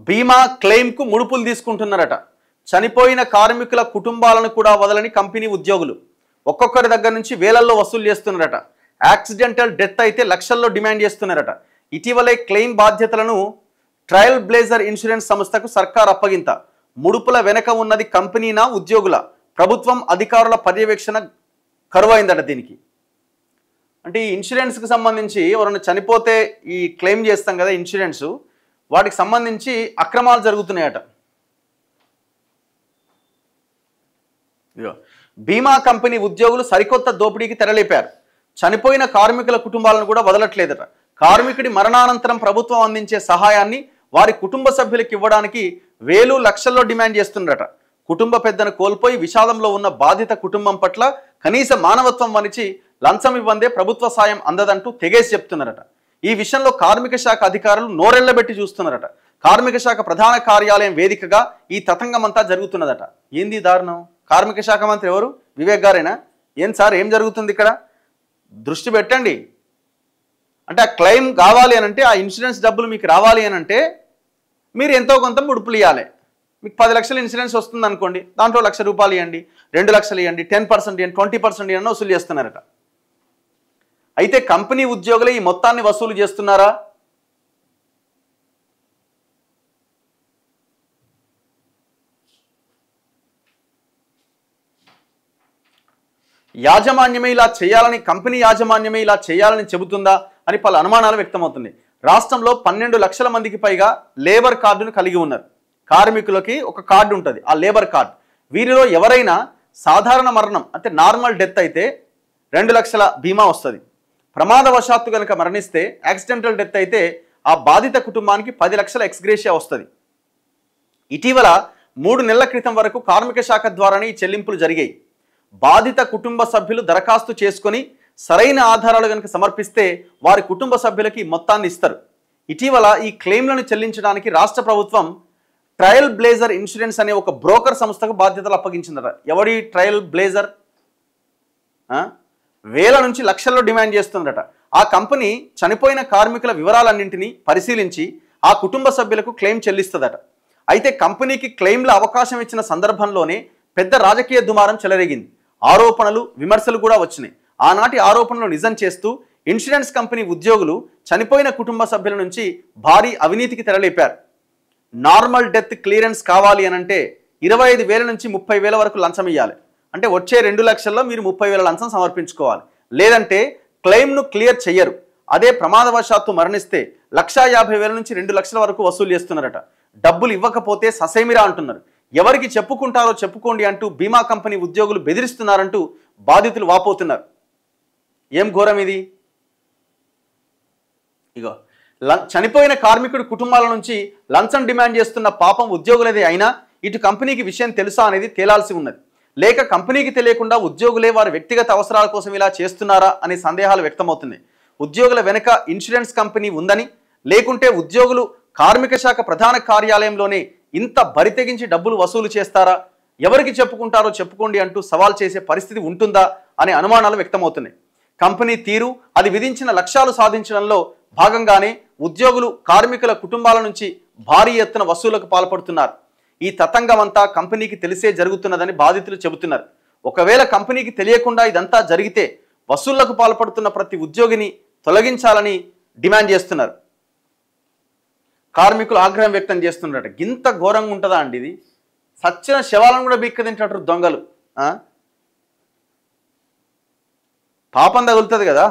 బీమా క్లెయిమ్కు ముడుపులు తీసుకుంటున్నారట. చనిపోయిన కార్మికుల కుటుంబాలను కూడా వదలని కంపెనీ ఉద్యోగులు ఒక్కొక్కరి దగ్గర నుంచి వేలల్లో వసూలు చేస్తున్నారట. యాక్సిడెంటల్ డెత్ అయితే లక్షల్లో డిమాండ్ చేస్తున్నారట. ఇటీవలే క్లెయిమ్ బాధ్యతలను ట్రయల్ బ్లేజర్ ఇన్సూరెన్స్ సంస్థకు సర్కార్ అప్పగింత. ముడుపుల వెనక ఉన్నది కంపెనీనా ఉద్యోగుల? ప్రభుత్వం అధికారుల పర్యవేక్షణ కరువైందట. దీనికి అంటే ఈ ఇన్సూరెన్స్కి సంబంధించి ఎవరైనా చనిపోతే ఈ క్లెయిమ్ చేస్తాం కదా ఇన్సూరెన్స్, వాటికి సంబంధించి అక్రమాలు జరుగుతున్నాయట. బీమా కంపెనీ ఉద్యోగులు సరికొత్త దోపిడీకి తెరలేపారు. చనిపోయిన కార్మికుల కుటుంబాలను కూడా వదలట్లేదట. కార్మికుడి మరణానంతరం ప్రభుత్వం అందించే సహాయాన్ని వారి కుటుంబ సభ్యులకు ఇవ్వడానికి వేలు లక్షల్లో డిమాండ్ చేస్తున్నారట. కుటుంబ పెద్దను కోల్పోయి విషాదంలో ఉన్న బాధిత కుటుంబం పట్ల కనీస మానవత్వం వనిచి లంచం ఇవ్వందే ప్రభుత్వ సాయం అందదంటూ తెగేసి చెప్తున్నారట. ఈ విషయంలో కార్మిక శాఖ అధికారులు నోరెళ్లబెట్టి చూస్తున్నారట. కార్మిక శాఖ ప్రధాన కార్యాలయం వేదికగా ఈ తతంగమంతా జరుగుతున్నదట. ఏంది దారుణం? కార్మిక శాఖ మంత్రి ఎవరు? వివేక్ గారేనా? ఏం సార్ ఏం జరుగుతుంది ఇక్కడ? దృష్టి పెట్టండి. అంటే ఆ క్లెయిమ్ కావాలి అనంటే, ఆ ఇన్సూరెన్స్ డబ్బులు మీకు రావాలి అనంటే మీరు ఎంతో కొంత ముడుపులు ఇవ్వాలి. మీకు 10 లక్షల ఇన్సూరెన్స్ వస్తుంది అనుకోండి, దాంట్లో ₹1,00,000 ఇవ్వండి, 2 లక్షలు ఇవ్వండి, 10% ఇవ్వండి, 20% ఇవ్వండి వసూలు చేస్తున్నారట. అయితే కంపెనీ ఉద్యోగులే ఈ మొత్తాన్ని వసూలు చేస్తున్నారా? యాజమాన్యమే ఇలా చేయాలని, కంపెనీ యాజమాన్యమే ఇలా చేయాలని చెబుతుందా అని పలు అనుమానాలు వ్యక్తమవుతుంది. రాష్ట్రంలో 12 లక్షల మందికి పైగా లేబర్ కార్డును కలిగి ఉన్నారు. కార్మికులకి ఒక కార్డు ఉంటుంది, ఆ లేబర్ కార్డు. వీరిలో ఎవరైనా సాధారణ మరణం అంటే నార్మల్ డెత్ అయితే 2 లక్షల బీమా వస్తుంది. ప్రమాదవశాత్తు కనుక మరణిస్తే, యాక్సిడెంటల్ డెత్ అయితే ఆ బాధిత కుటుంబానికి 10 లక్షల ఎక్స్గ్రేషియా వస్తుంది. ఇటీవల 3 నెలల క్రితం వరకు కార్మిక శాఖ ద్వారానే ఈ చెల్లింపులు జరిగాయి. బాధిత కుటుంబ సభ్యులు దరఖాస్తు చేసుకొని సరైన ఆధారాలు కనుక సమర్పిస్తే వారి కుటుంబ సభ్యులకి మొత్తాన్ని ఇస్తారు. ఇటీవల ఈ క్లెయిమ్లను చెల్లించడానికి రాష్ట్ర ప్రభుత్వం ట్రయల్ బ్లేజర్ ఇన్సూరెన్స్ అనే ఒక బ్రోకర్ సంస్థకు బాధ్యతలు అప్పగించిందట. ఎవడి ట్రయల్ బ్లేజర్? వేల నుంచి లక్షల్లో డిమాండ్ చేస్తుందట. ఆ కంపెనీ చనిపోయిన కార్మికుల వివరాలన్నింటినీ పరిశీలించి ఆ కుటుంబ సభ్యులకు క్లెయిమ్ చెల్లిస్తుందట. అయితే కంపెనీకి క్లెయిమ్ల అవకాశం ఇచ్చిన సందర్భంలోనే పెద్ద రాజకీయ దుమారం చెలరేగింది. ఆరోపణలు, విమర్శలు కూడా వచ్చినాయి. ఆనాటి ఆరోపణలు నిజం చేస్తూ ఇన్సూరెన్స్ కంపెనీ ఉద్యోగులు చనిపోయిన కుటుంబ సభ్యుల నుంచి భారీ అవినీతికి తెరలేపారు. నార్మల్ డెత్ క్లియరెన్స్ కావాలి అనంటే 25,000 నుంచి 30,000 వరకు లంచం ఇవ్వాలి. అంటే వచ్చే 2 లక్షల్లో మీరు 30,000 లంచం సమర్పించుకోవాలి. లేదంటే క్లెయిమ్ను క్లియర్ చెయ్యరు. అదే ప్రమాదవశాత్తు మరణిస్తే 1,50,000 నుంచి 2 లక్షల వరకు వసూలు చేస్తున్నారట. డబ్బులు ఇవ్వకపోతే ససేమిరా అంటున్నారు. ఎవరికి చెప్పుకుంటారో చెప్పుకోండి అంటూ బీమా కంపెనీ ఉద్యోగులు బెదిరిస్తున్నారంటూ బాధితులు వాపోతున్నారు. ఏం ఘోరం ఇది? ఇగో చనిపోయిన కార్మికుడి కుటుంబాల నుంచి లంచం డిమాండ్ చేస్తున్న పాపం ఉద్యోగులదే అయినా ఇటు కంపెనీకి విషయం తెలుసా అనేది తేలాల్సి ఉన్నది. లేక కంపెనీకి తెలియకుండా ఉద్యోగులే వారి వ్యక్తిగత అవసరాల కోసం ఇలా చేస్తున్నారా అనే సందేహాలు వ్యక్తమవుతున్నాయి. ఉద్యోగుల వెనుక ఇన్సూరెన్స్ కంపెనీ ఉందని, లేకుంటే ఉద్యోగులు కార్మిక శాఖ ప్రధాన కార్యాలయంలోనే ఇంత బరితెగించి డబ్బులు వసూలు చేస్తారా? ఎవరికి చెప్పుకుంటారో చెప్పుకోండి అంటూ సవాల్ చేసే పరిస్థితి ఉంటుందా అనే అనుమానాలు వ్యక్తమవుతున్నాయి. కంపెనీ తీరు, అది విధించిన లక్ష్యాలు సాధించడంలో భాగంగానే ఉద్యోగులు కార్మికుల కుటుంబాల నుంచి భారీ ఎత్తున వసూళ్లకు పాల్పడుతున్నారు. ఈ తతంగమంతా కంపెనీకి తెలిసే జరుగుతున్నదని బాధితులు చెబుతున్నారు. ఒకవేళ కంపెనీకి తెలియకుండా ఇదంతా జరిగితే వసూళ్లకు పాల్పడుతున్న ప్రతి ఉద్యోగిని తొలగించాలని డిమాండ్ చేస్తున్నారు. కార్మికులు ఆగ్రహం వ్యక్తం చేస్తున్నారట. ఇంత ఘోరంగా ఉంటుందా అండి ఇది? సచ్చిన శవాలను కూడా బిక్క తింటారు దొంగలు. పాపం తగులుతుంది కదా.